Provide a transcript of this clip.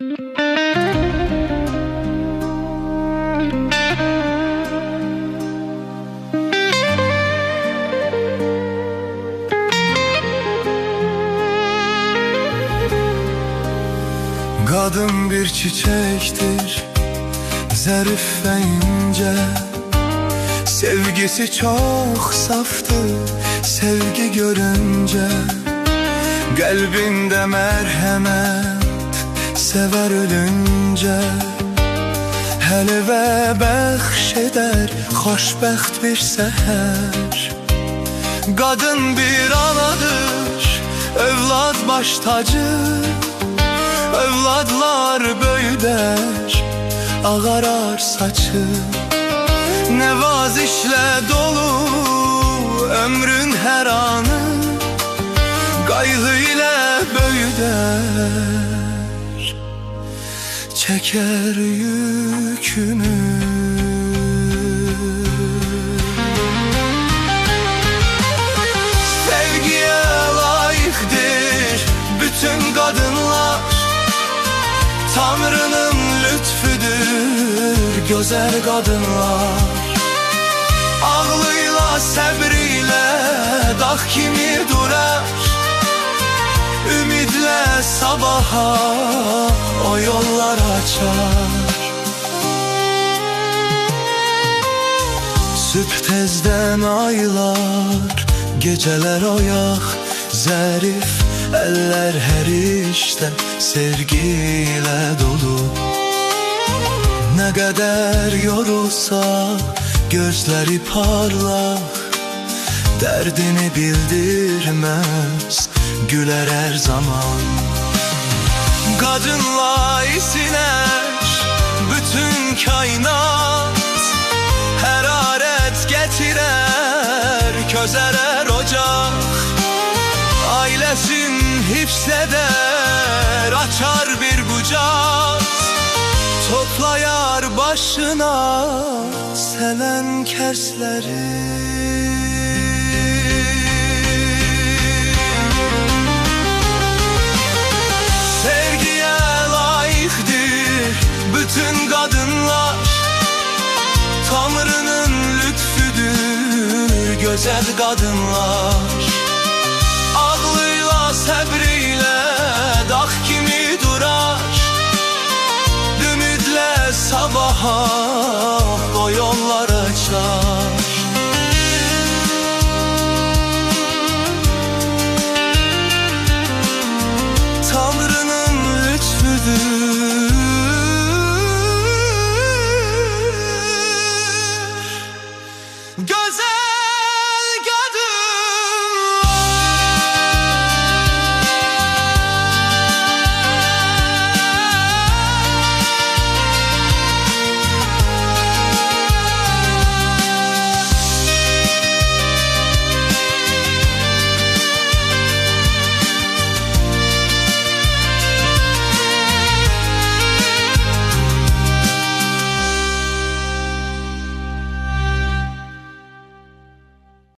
Kadın bir çiçektir, zarif ve ince. Sevgisi çok saftır, sevgi görünce. Kalbinde merhamet, sever ölünce. Həli və bəxş edər, xoşbəxt bir səhər. Kadın bir anadır, övlad baş tacı. Övladlar böyüdər, ağarar saçı. Nevazişlə dolu ömrün hər anı, qayğı ilə böyüdər, çəkər yükünü. Sevgiyə layiqdir bütün qadınlar, Tanrı'nın lütfüdür güzel kadınlar. Ağlıyla, səbriyle dağ kimi durar, ümidle sabaha o yollar açar. Sübh tezden aylar, geceler oyaq, zərif eller her işte sevgiyle dolu. Ne kadar yorulsa gözleri parlak, derdini bildirmez, güler her zaman. Kadınla isiner bütün kainat, hararet getirer, közerer ocak. Ailesin hifzeder, açar bir bucak, toplayar başına seven kersleri. Sevgiye layıktır bütün kadınlar, Tanrı'nın lütfüdür güzel kadınlar.